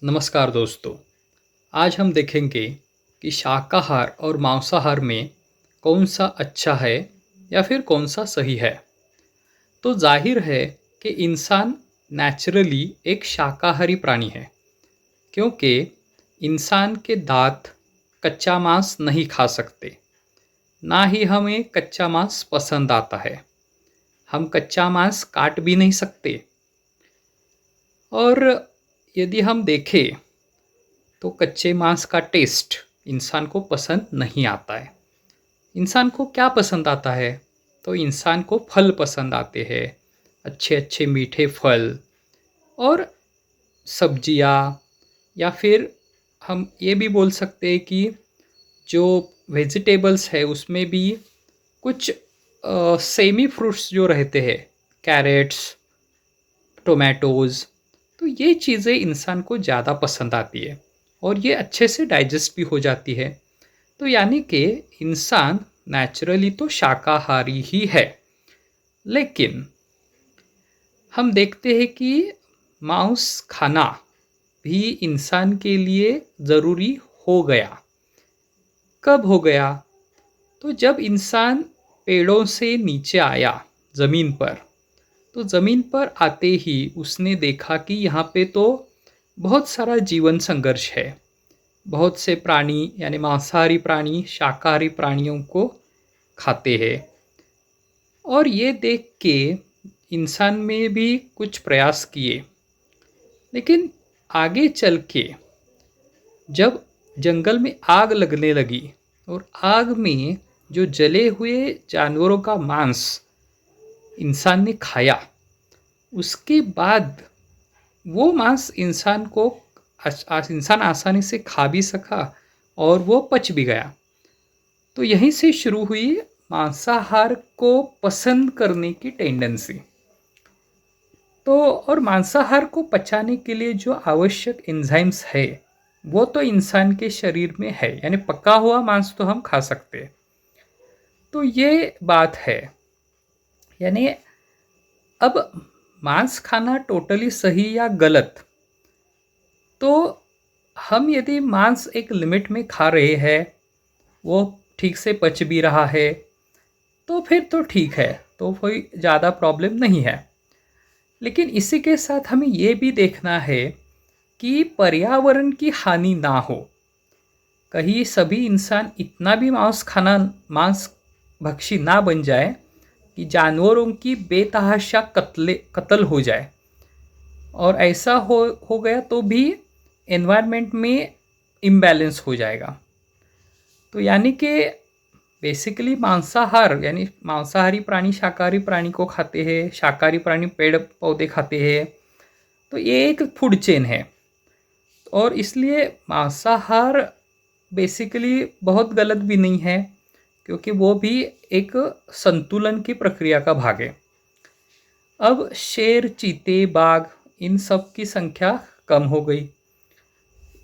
नमस्कार दोस्तों। आज हम देखेंगे कि शाकाहार और मांसाहार में कौन सा अच्छा है या फिर कौन सा सही है। तो जाहिर है कि इंसान नेचुरली एक शाकाहारी प्राणी है, क्योंकि इंसान के दांत कच्चा मांस नहीं खा सकते। ना ही हमें कच्चा मांस पसंद आता है। हम कच्चा मांस काट भी नहीं सकते। और यदि हम देखें तो कच्चे मांस का टेस्ट इंसान को पसंद नहीं आता है। इंसान को क्या पसंद आता है? तो इंसान को फल पसंद आते हैं, अच्छे अच्छे मीठे फल और सब्जियाँ, या फिर हम ये भी बोल सकते हैं कि जो वेजिटेबल्स है उसमें भी कुछ सेमी फ्रूट्स जो रहते हैं, कैरेट्स, टोमेटोज़, तो ये चीज़ें इंसान को ज़्यादा पसंद आती है और ये अच्छे से डाइजेस्ट भी हो जाती है। तो यानी कि इंसान नेचुरली तो शाकाहारी ही है। लेकिन हम देखते हैं कि मांस खाना भी इंसान के लिए ज़रूरी हो गया। कब हो गया? तो जब इंसान पेड़ों से नीचे आया ज़मीन पर, तो ज़मीन पर आते ही उसने देखा कि यहाँ पे तो बहुत सारा जीवन संघर्ष है। बहुत से प्राणी यानी मांसाहारी प्राणी शाकाहारी प्राणियों को खाते हैं। और ये देख के इंसान में भी कुछ प्रयास किए। लेकिन आगे चल के जब जंगल में आग लगने लगी और आग में जो जले हुए जानवरों का मांस इंसान ने खाया, उसके बाद वो मांस इंसान को इंसान आसानी से खा भी सका और वो पच भी गया। तो यहीं से शुरू हुई मांसाहार को पसंद करने की टेंडेंसी। तो और मांसाहार को पचाने के लिए जो आवश्यक एंजाइम्स है वो तो इंसान के शरीर में है, यानी पका हुआ मांस तो हम खा सकते हैं। तो ये बात है। यानी अब मांस खाना टोटली सही या गलत, तो हम यदि मांस एक लिमिट में खा रहे हैं, वो ठीक से पच भी रहा है, तो फिर तो ठीक है, तो कोई ज़्यादा प्रॉब्लम नहीं है। लेकिन इसी के साथ हमें ये भी देखना है कि पर्यावरण की हानि ना हो। कहीं सभी इंसान इतना भी मांस भक्षी ना बन जाए कि जानवरों की बेतहाशा कत्ल हो जाए। और ऐसा हो गया तो भी एनवायरनमेंट में इम्बैलेंस हो जाएगा। तो यानी कि बेसिकली मांसाहार यानी मांसाहारी प्राणी शाकाहारी प्राणी को खाते हैं, शाकाहारी प्राणी पेड़ पौधे खाते हैं। तो ये एक फूड चेन है और इसलिए मांसाहार बेसिकली बहुत गलत भी नहीं है, क्योंकि वो भी एक संतुलन की प्रक्रिया का भाग है। अब शेर, चीते, बाघ, इन सब की संख्या कम हो गई।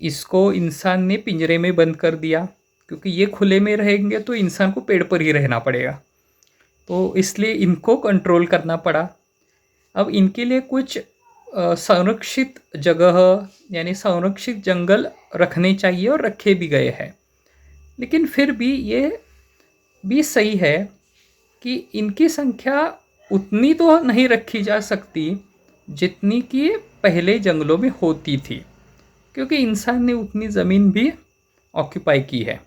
इसको इंसान ने पिंजरे में बंद कर दिया, क्योंकि ये खुले में रहेंगे तो इंसान को पेड़ पर ही रहना पड़ेगा। तो इसलिए इनको कंट्रोल करना पड़ा। अब इनके लिए कुछ संरक्षित जगह यानी संरक्षित जंगल रखने चाहिए और रखे भी गए हैं। लेकिन फिर भी ये भी सही है कि इनकी संख्या उतनी तो नहीं रखी जा सकती जितनी कि पहले जंगलों में होती थी, क्योंकि इंसान ने उतनी ज़मीन भी ऑक्यूपाई की है।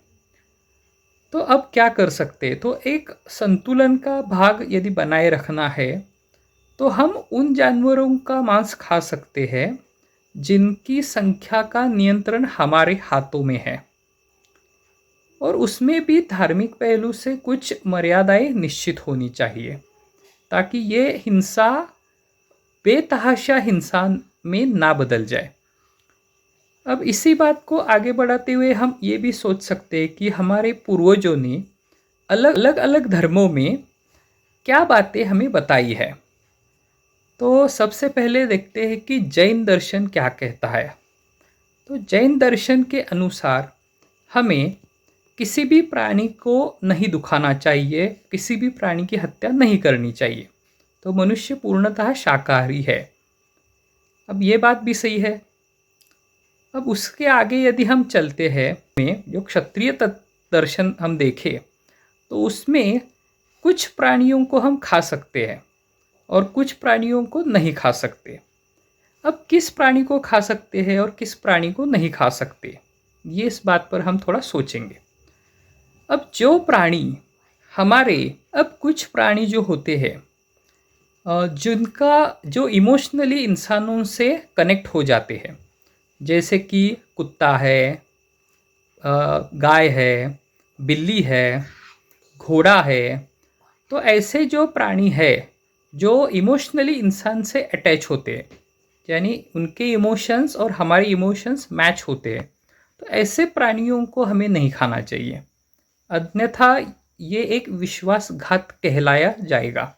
तो अब क्या कर सकते? तो एक संतुलन का भाग यदि बनाए रखना है, तो हम उन जानवरों का मांस खा सकते हैं जिनकी संख्या का नियंत्रण हमारे हाथों में है। और उसमें भी धार्मिक पहलू से कुछ मर्यादाएं निश्चित होनी चाहिए, ताकि ये हिंसा बेतहाशा हिंसा में ना बदल जाए। अब इसी बात को आगे बढ़ाते हुए हम ये भी सोच सकते हैं कि हमारे पूर्वजों ने अलग अलग धर्मों में क्या बातें हमें बताई है। तो सबसे पहले देखते हैं कि जैन दर्शन क्या कहता है। तो जैन दर्शन के अनुसार हमें किसी भी प्राणी को नहीं दुखाना चाहिए, किसी भी प्राणी की हत्या नहीं करनी चाहिए। तो मनुष्य पूर्णतः शाकाहारी है। अब ये बात भी सही है। अब उसके आगे यदि हम चलते हैं में जो क्षत्रिय दर्शन हम देखें तो उसमें कुछ प्राणियों को हम खा सकते हैं और कुछ प्राणियों को नहीं खा सकते। अब किस प्राणी को खा सकते हैं और किस प्राणी को नहीं खा सकते, ये इस बात पर हम थोड़ा सोचेंगे। अब जो प्राणी हमारे अब कुछ प्राणी जो होते हैं जिनका जो इमोशनली इंसानों से कनेक्ट हो जाते हैं, जैसे कि कुत्ता है, गाय है, बिल्ली है, घोड़ा है। तो ऐसे जो प्राणी है जो इमोशनली इंसान से अटैच होते हैं, यानी उनके इमोशंस और हमारे इमोशंस मैच होते हैं, तो ऐसे प्राणियों को हमें नहीं खाना चाहिए, अन्यथा ये एक विश्वासघात कहलाया जाएगा।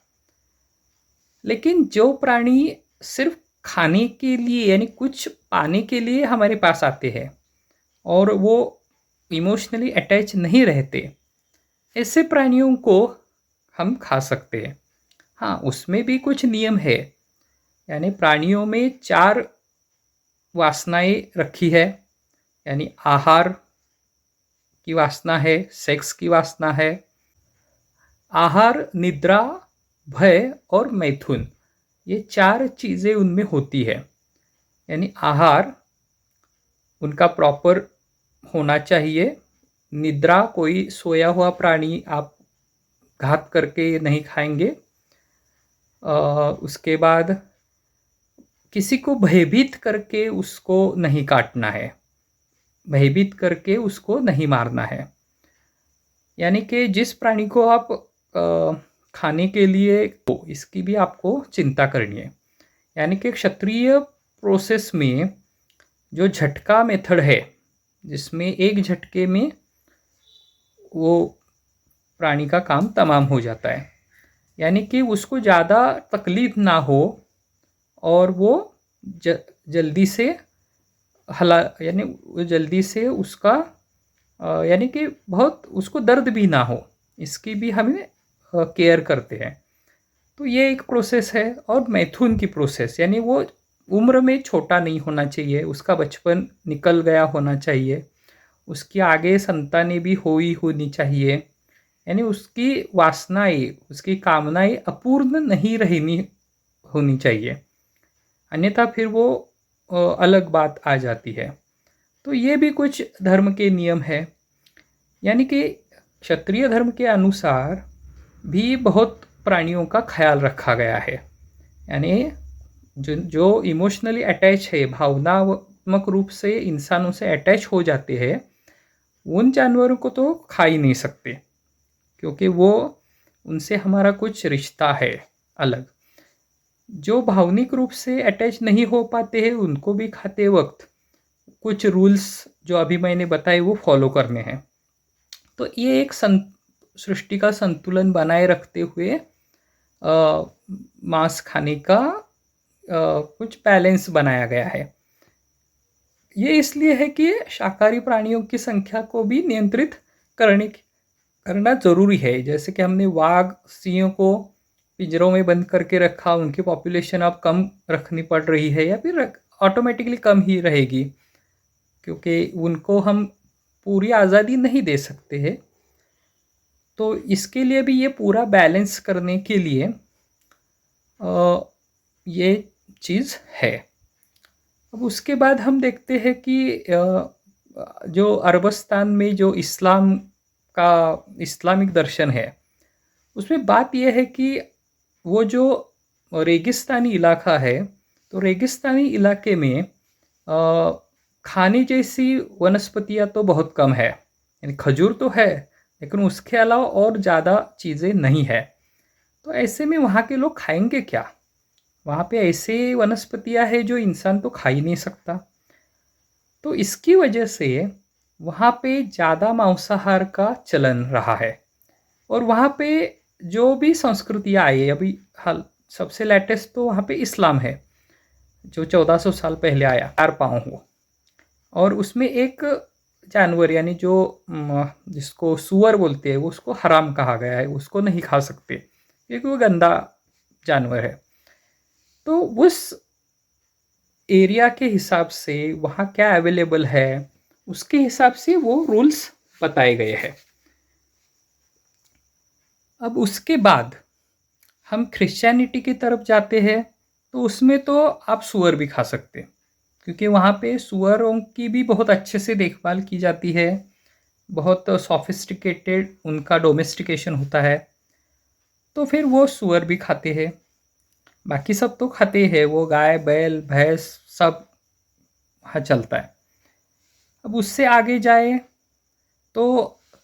लेकिन जो प्राणी सिर्फ खाने के लिए यानी कुछ पाने के लिए हमारे पास आते हैं और वो इमोशनली अटैच नहीं रहते, ऐसे प्राणियों को हम खा सकते हैं। हाँ, उसमें भी कुछ नियम है, यानी प्राणियों में 4 वासनाएं रखी है, यानी आहार की वासना है, सेक्स की वासना है, आहार, निद्रा, भय और मैथुन, ये 4 चीज़ें उनमें होती है। यानी आहार उनका प्रॉपर होना चाहिए, निद्रा कोई सोया हुआ प्राणी आप घात करके नहीं खाएंगे। उसके बाद किसी को भयभीत करके उसको नहीं काटना है, भयभीत करके उसको नहीं मारना है। यानी कि जिस प्राणी को आप खाने के लिए तो इसकी भी आपको चिंता करनी है। यानी कि क्षत्रिय प्रोसेस में जो झटका मेथड है, जिसमें एक झटके में वो प्राणी का काम तमाम हो जाता है, यानी कि उसको ज़्यादा तकलीफ ना हो और वो जल्दी से यानी वो जल्दी से उसका यानी कि बहुत उसको दर्द भी ना हो, इसकी भी हमें केयर करते हैं। तो ये एक प्रोसेस है। और मैथुन की प्रोसेस, यानी वो उम्र में छोटा नहीं होना चाहिए, उसका बचपन निकल गया होना चाहिए, उसकी आगे संतानें भी होनी चाहिए, यानी उसकी वासनाएं, उसकी कामनाएं अपूर्ण नहीं रहनी होनी चाहिए, अन्यथा फिर वो अलग बात आ जाती है। तो ये भी कुछ धर्म के नियम है। यानी कि क्षत्रिय धर्म के अनुसार भी बहुत प्राणियों का ख्याल रखा गया है, यानी जो इमोशनली अटैच है, भावनात्मक रूप से इंसानों से अटैच हो जाते हैं, उन जानवरों को तो खा ही नहीं सकते, क्योंकि वो उनसे हमारा कुछ रिश्ता है अलग। जो भावनिक रूप से अटैच नहीं हो पाते हैं उनको भी खाते वक्त कुछ रूल्स जो अभी मैंने बताए वो फॉलो करने हैं। तो ये एक सृष्टि का संतुलन बनाए रखते हुए मांस खाने का कुछ बैलेंस बनाया गया है। ये इसलिए है कि शाकाहारी प्राणियों की संख्या को भी नियंत्रित करना जरूरी है। जैसे कि हमने वाघ, सिंह को पिंजरों में बंद करके रखा, उनकी पॉपुलेशन अब कम रखनी पड़ रही है या फिर ऑटोमेटिकली कम ही रहेगी, क्योंकि उनको हम पूरी आज़ादी नहीं दे सकते हैं। तो इसके लिए भी ये पूरा बैलेंस करने के लिए ये चीज़ है। अब उसके बाद हम देखते हैं कि जो अरबस्तान में जो इस्लामिक दर्शन है, उसमें बात यह है कि वो जो रेगिस्तानी इलाका है, तो रेगिस्तानी इलाके में खाने जैसी वनस्पतियाँ तो बहुत कम है, यानी खजूर तो है लेकिन उसके अलावा और ज़्यादा चीज़ें नहीं है। तो ऐसे में वहाँ के लोग खाएंगे क्या? वहाँ पे ऐसे वनस्पतियाँ हैं जो इंसान तो खा ही नहीं सकता। तो इसकी वजह से वहाँ पे ज़्यादा मांसाहार का चलन रहा है। और वहाँ पे जो भी संस्कृतियाँ आई, अभी हाल सबसे लेटेस्ट तो वहाँ पे इस्लाम है, जो 1400 साल पहले आया, 4 पाँव हो, और उसमें एक जानवर यानी जो जिसको सूअर बोलते हैं, उसको हराम कहा गया है, उसको नहीं खा सकते क्योंकि वो गंदा जानवर है। तो उस एरिया के हिसाब से वहाँ क्या अवेलेबल है, उसके हिसाब से वो रूल्स बताए गए हैं। अब उसके बाद हम क्रिश्चियनिटी की तरफ जाते हैं, तो उसमें तो आप सूअर भी खा सकते हैं, क्योंकि वहाँ पे सूअरों की भी बहुत अच्छे से देखभाल की जाती है, बहुत सॉफिस्टिकेटेड उनका डोमेस्टिकेशन होता है, तो फिर वो सूअर भी खाते हैं। बाकी सब तो खाते हैं, वो गाय बैल भैंस सब वहाँ चलता है। अब उससे आगे जाए तो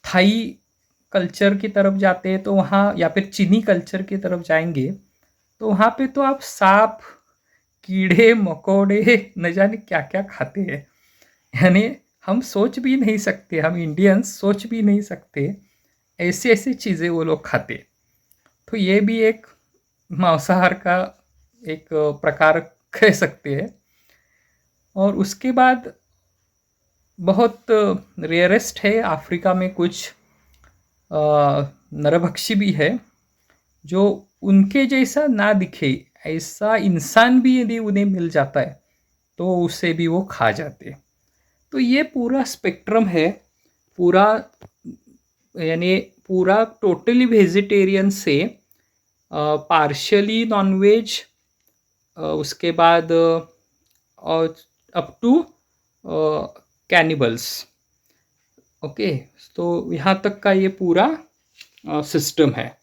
थाई कल्चर की तरफ जाते हैं, तो वहाँ या फिर चीनी कल्चर की तरफ जाएंगे, तो वहाँ पे तो आप सांप कीड़े मकोड़े न जाने क्या क्या खाते हैं। यानी हम सोच भी नहीं सकते, हम इंडियंस सोच भी नहीं सकते ऐसी ऐसी चीज़ें वो लोग खाते। तो ये भी एक मांसाहार का एक प्रकार कह सकते हैं। और उसके बाद बहुत रेयरेस्ट है, अफ्रीका में कुछ नरभक्षी भी है जो उनके जैसा ना दिखे, ऐसा इंसान भी यदि उन्हें मिल जाता है तो उसे भी वो खा जाते। तो ये पूरा स्पेक्ट्रम है, पूरा यानी पूरा टोटली वेजिटेरियन से पार्शियली नॉनवेज, उसके बाद और अप टू कैनिबल्स। ओके, तो यहाँ तक का ये पूरा सिस्टम है।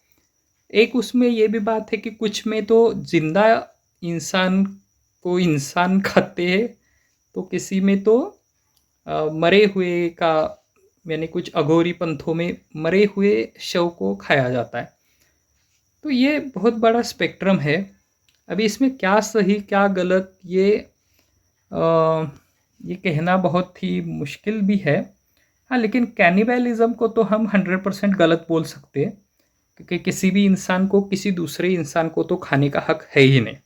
एक उसमें ये भी बात है कि कुछ में तो जिंदा इंसान को इंसान खाते हैं, तो किसी में तो मरे हुए का, यानी कुछ अघोरी पंथों में मरे हुए शव को खाया जाता है। तो ये बहुत बड़ा स्पेक्ट्रम है। अभी इसमें क्या सही क्या गलत ये कहना बहुत ही मुश्किल भी है। हाँ, लेकिन कैनिबलिज्म को तो हम 100% गलत बोल सकते हैं, क्योंकि किसी भी इंसान को किसी दूसरे इंसान को तो खाने का हक है ही नहीं।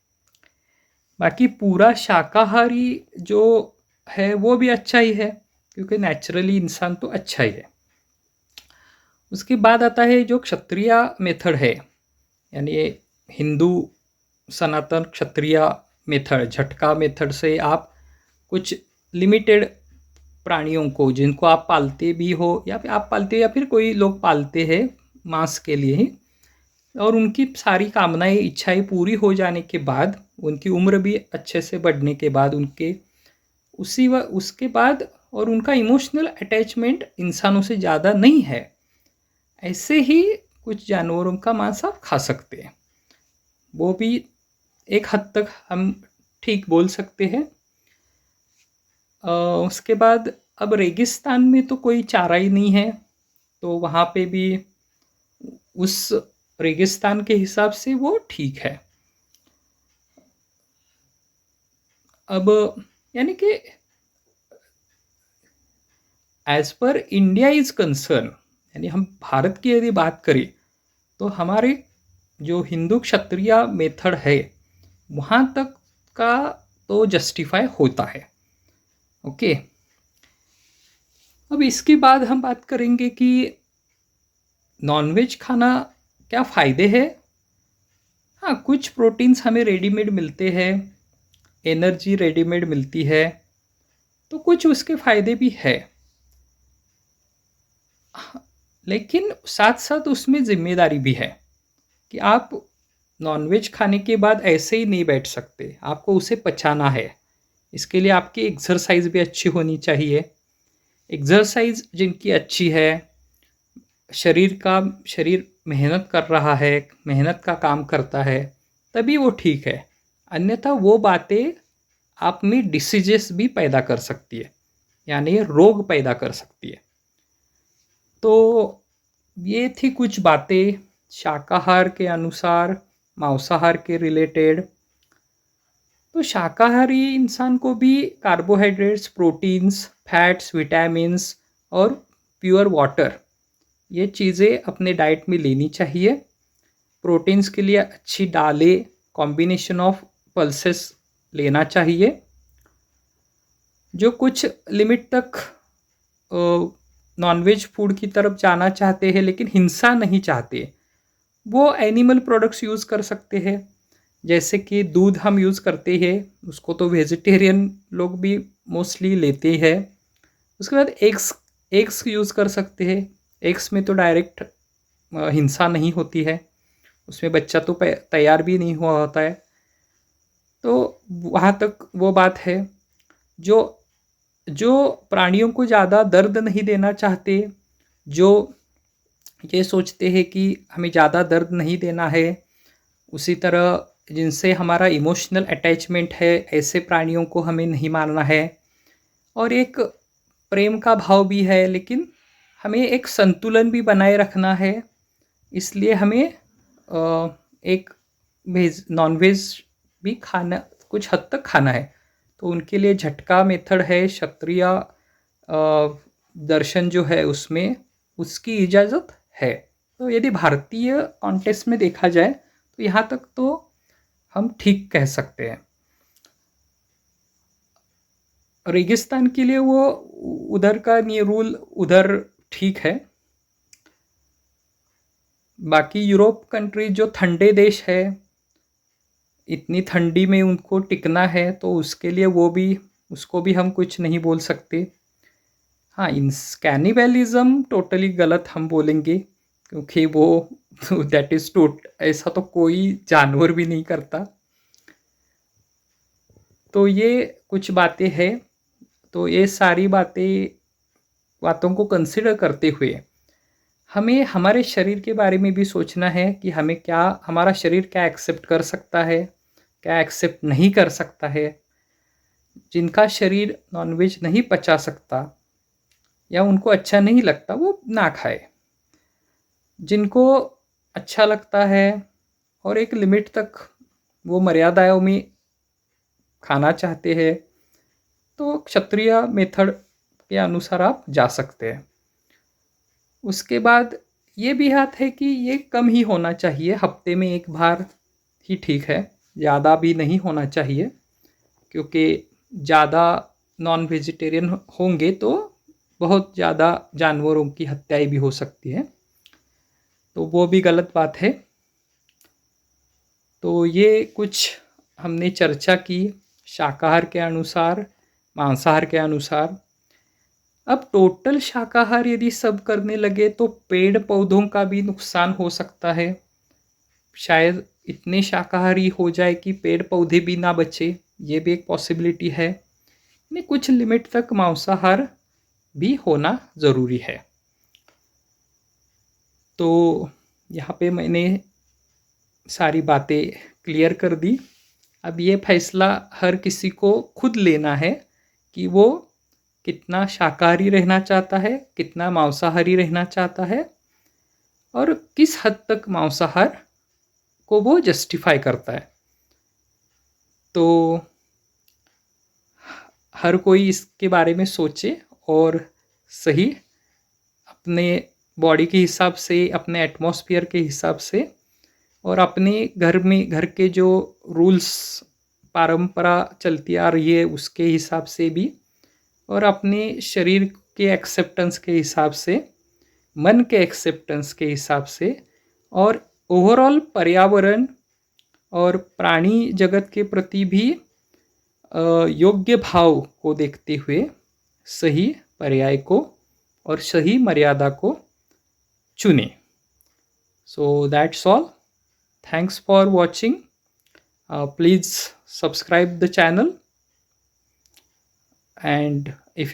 बाकी पूरा शाकाहारी जो है वो भी अच्छा ही है, क्योंकि नेचुरली इंसान तो अच्छा ही है। उसके बाद आता है जो क्षत्रिय मेथड है, यानी हिंदू सनातन क्षत्रिय मेथड, झटका मेथड से आप कुछ लिमिटेड प्राणियों को, जिनको आप पालते भी हो या फिर आप पालते हो या फिर कोई लोग पालते हैं मांस के लिए ही, और उनकी सारी कामनाएं इच्छाएं पूरी हो जाने के बाद, उनकी उम्र भी अच्छे से बढ़ने के बाद, उनके उसके बाद और उनका इमोशनल अटैचमेंट इंसानों से ज़्यादा नहीं है, ऐसे ही कुछ जानवरों का मांस आप खा सकते हैं। वो भी एक हद तक हम ठीक बोल सकते हैं। उसके बाद अब रेगिस्तान में तो कोई चारा ही नहीं है, तो वहाँ पे भी उस रेगिस्तान के हिसाब से वो ठीक है। अब यानी कि as per India is concern, यानी हम भारत की यदि बात करें, तो हमारे जो हिंदू क्षत्रिय मेथड है वहाँ तक का तो जस्टिफाई होता है। ओके, अब इसके बाद हम बात करेंगे कि नॉनवेज खाना क्या फ़ायदे हैं। हाँ, कुछ प्रोटीन्स हमें रेडीमेड मिलते हैं, एनर्जी रेडीमेड मिलती है, तो कुछ उसके फ़ायदे भी है। लेकिन साथ साथ उसमें ज़िम्मेदारी भी है कि आप नॉनवेज खाने के बाद ऐसे ही नहीं बैठ सकते, आपको उसे पचाना है। इसके लिए आपकी एक्सरसाइज भी अच्छी होनी चाहिए। एक्सरसाइज जिनकी अच्छी है, शरीर मेहनत कर रहा है, मेहनत का काम करता है, तभी वो ठीक है। अन्यथा वो बातें आप में डिसीजेस भी पैदा कर सकती है, यानी रोग पैदा कर सकती है। तो ये थी कुछ बातें शाकाहार के अनुसार, मांसाहार के रिलेटेड। तो शाकाहारी इंसान को भी कार्बोहाइड्रेट्स, प्रोटीन्स, फैट्स, विटामिन्स और प्योर वाटर, ये चीज़ें अपने डाइट में लेनी चाहिए। प्रोटीन्स के लिए अच्छी दालें, कॉम्बिनेशन ऑफ पल्सेस लेना चाहिए। जो कुछ लिमिट तक नॉनवेज फूड की तरफ जाना चाहते हैं लेकिन हिंसा नहीं चाहते, वो एनिमल प्रोडक्ट्स यूज़ कर सकते हैं, जैसे कि दूध हम यूज़ करते हैं, उसको तो वेजिटेरियन लोग भी मोस्टली लेते हैं। उसके बाद एग्स एग्स यूज़ कर सकते हैं। एग्स में तो डायरेक्ट हिंसा नहीं होती है, उसमें बच्चा तो तैयार भी नहीं हुआ होता है। तो वहाँ तक वो बात है। जो जो प्राणियों को ज़्यादा दर्द नहीं देना चाहते, जो ये सोचते हैं कि हमें ज़्यादा दर्द नहीं देना है, उसी तरह जिनसे हमारा इमोशनल अटैचमेंट है, ऐसे प्राणियों को हमें नहीं मारना है। और एक प्रेम का भाव भी है, लेकिन हमें एक संतुलन भी बनाए रखना है। इसलिए हमें एक वेज नॉन वेज भी खाना, कुछ हद तक खाना है। तो उनके लिए झटका मेथड है, क्षत्रिय दर्शन जो है उसमें उसकी इजाज़त है। तो यदि भारतीय कॉन्टेक्स्ट में देखा जाए तो यहाँ तक तो हम ठीक कह सकते हैं। रेगिस्तान के लिए वो उधर का रूल उधर ठीक है। बाकी यूरोप कंट्री जो ठंडे देश है, इतनी ठंडी में उनको टिकना है, तो उसके लिए वो भी, उसको भी हम कुछ नहीं बोल सकते। हाँ, इन कैनिबलिज्म टोटली गलत हम बोलेंगे, क्योंकि वो दैट इज़ टोट ऐसा तो कोई जानवर भी नहीं करता। तो ये कुछ बातें हैं। तो ये सारी बातों को कंसिडर करते हुए हमें हमारे शरीर के बारे में भी सोचना है कि हमें क्या, हमारा शरीर क्या एक्सेप्ट कर सकता है, क्या एक्सेप्ट नहीं कर सकता है। जिनका शरीर नॉनवेज नहीं पचा सकता या उनको अच्छा नहीं लगता, वो ना खाए। जिनको अच्छा लगता है और एक लिमिट तक वो मर्यादाओं में खाना चाहते हैं, तो क्षत्रिय मेथड के अनुसार आप जा सकते हैं। उसके बाद ये भी बात है कि ये कम ही होना चाहिए, हफ्ते में एक बार ही ठीक है, ज़्यादा भी नहीं होना चाहिए। क्योंकि ज़्यादा नॉन वेजिटेरियन होंगे तो बहुत ज़्यादा जानवरों की हत्याएं भी हो सकती है, तो वो भी गलत बात है। तो ये कुछ हमने चर्चा की शाकाहार के अनुसार, मांसाहार के अनुसार। अब टोटल शाकाहार यदि सब करने लगे तो पेड़ पौधों का भी नुकसान हो सकता है। शायद इतने शाकाहारी हो जाए कि पेड़ पौधे भी ना बचे, ये भी एक पॉसिबिलिटी है। नहीं, कुछ लिमिट तक मांसाहार भी होना ज़रूरी है। तो यहाँ पे मैंने सारी बातें क्लियर कर दी। अब ये फैसला हर किसी को खुद लेना है कि वो कितना शाकाहारी रहना चाहता है, कितना मांसाहारी रहना चाहता है, और किस हद तक मांसाहार को वो जस्टिफाई करता है। तो हर कोई इसके बारे में सोचे और सही अपने बॉडी के हिसाब से, अपने एटमॉस्फेयर के हिसाब से, और अपने घर में, घर के जो रूल्स परंपरा चलती आ रही है उसके हिसाब से भी, और अपने शरीर के एक्सेप्टेंस के हिसाब से, मन के एक्सेप्टेंस के हिसाब से, और ओवरऑल पर्यावरण और प्राणी जगत के प्रति भी योग्य भाव को देखते हुए सही पर्याय को और सही मर्यादा को चुने। So that's all. Thanks for watching. Please subscribe the channel, and if